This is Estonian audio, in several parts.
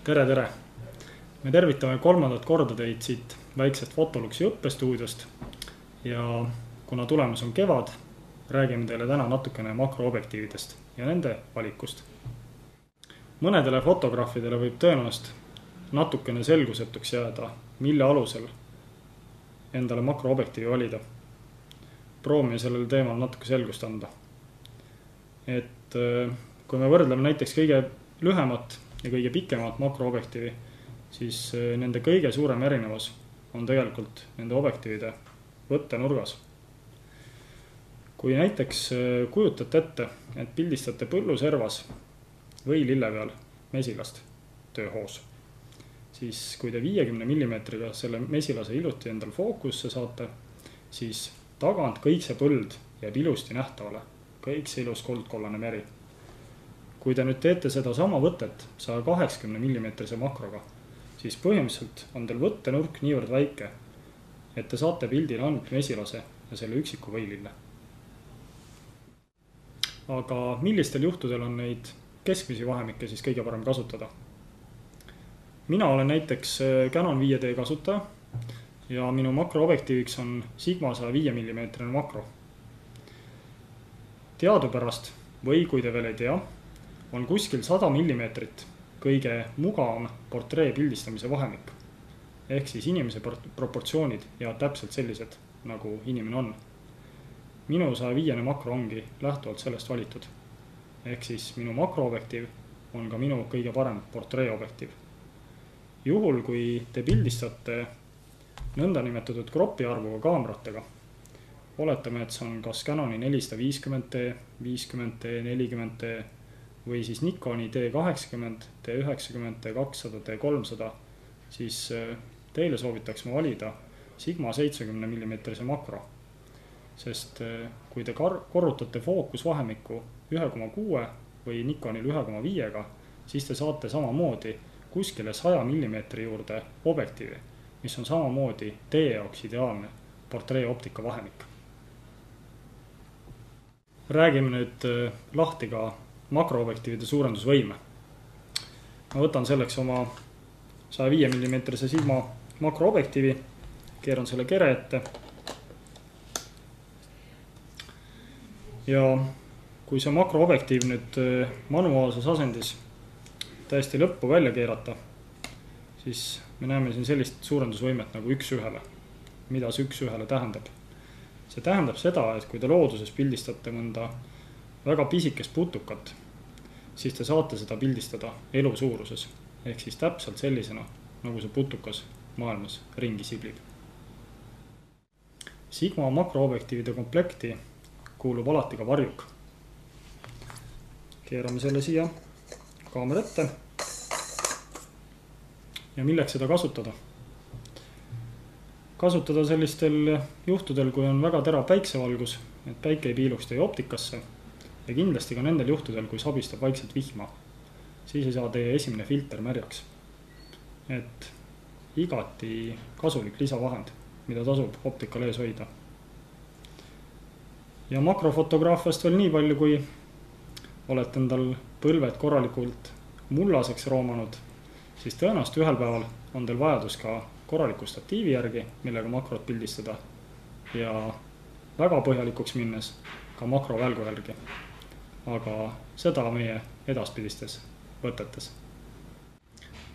Tere! Me tervitame kolmandat korda teid siit väiksest Fotoluxi õppestuudiost ja kuna tulemas on kevad, räägime teile täna natukene makroobjektiividest ja nende valikust. Mõnedele fotograafidele võib tõenäoliselt natukene selgusetuks jääda, mille alusel endale makroobjektiivi valida. Proovime sellel teemal natuke selgust anda. Kui me võrdleme näiteks kõige lühemat ja kõige pikemat makroobjektiivi, siis nende kõige suurem erinevus on tegelikult nende objektiivide võttenurgas. Kui näiteks kujutate ette, et pildistate põlluservas või lille peal mesilast tööhoos, siis kui te 50 mm selle mesilase ilusti endal fookusse saate, siis tagant kõik see põld jääb ilusti nähtavale, kõik see ilus koldkollane meri. Kui te nüüd teete seda sama võtet 180 mm makroga, siis põhimõtteliselt on teil võttenurk niivõrd väike, et te saate pildile ainult mesilase ja selle üksiku võilille. Aga millistel juhtudel on neid keskmisi vahemikke siis kõige parem kasutada? Mina olen näiteks Canon 5D kasutaja ja minu makroobjektiiviks on Sigma 105 mm makro. Teadupärast, või kui te veel ei tea, on kuskil 100 mm kõige mugavam portree pildistamise vahemik. Ehk siis inimese proportsioonid ja täpselt sellised, nagu inimene on. Minu 105 makro ongi lähtuvalt sellest valitud. Ehk siis minu makroobjektiiv on ka minu kõige parem portreeobjektiiv. Juhul, kui te pildistate nõndanimetatud kropi arvuga kaameratega, oletame, et see on kas Canoni 450D, 50D, 40D või siis Nikoni D80, D90, D200, D300, siis teile soovitaks ma valida Sigma 70 mm makro. Sest kui te korrutate fookusvahemikku 1,6 või Nikonil 1,5, siis te saate samamoodi kuskile 100 mm juurde objektiivi, mis on samamoodi teie jaoks ideaalne portreeoptika vahemik. Räägime nüüd lahti ka makroobjektiivide suurendusvõime. Ma võtan selleks oma 105 mm Sigma makroobjektiivi, keeran selle kere ette. Ja kui see makroobjektiiv nüüd manuaalses asendis täiesti lõppu välja keerata, siis me näeme siin sellist suurendusvõimet nagu 1:1. Mida see 1:1 tähendab? See tähendab seda, et kui te looduses pildistate mõnda väga pisikest putukat, siis te saate seda pildistada elu suuruses, ehk siis täpselt sellisena, nagu see putukas maailmas ringi siblib. Sigma makroobjektiivide komplekti kuulub alati ka varjuk. Keerame selle siia kaamera ette. Ja milleks seda kasutada? Kasutada sellistel juhtudel, kui on väga terav päiksevalgus, et päike ei piiluks teie optikasse, ja kindlasti ka nendel juhtudel, kui sabistab vaikselt vihma, siis ei saa teie esimene filter märjaks. Et igati kasulik lisavahend, mida tasub optikal ees hoida. Ja makrofotograafiast veel nii palju, kui olete endal põlved korralikult mullaseks roomanud, siis tõenäoliselt ühel päeval on teil vajadus ka korraliku statiivi järgi, millega makrot pildistada ja väga põhjalikuks minnes ka makrovälgu järgi. Aga seda meie edaspidistes võtetes.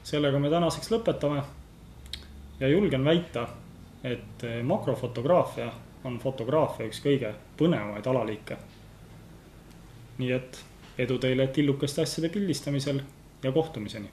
Sellega me tänaseks lõpetame ja julgen väita, et makrofotograafia on fotograafia üks kõige põnevamaid alaliike. Nii et edu teile tillukeste asjade pildistamisel ja kohtumiseni!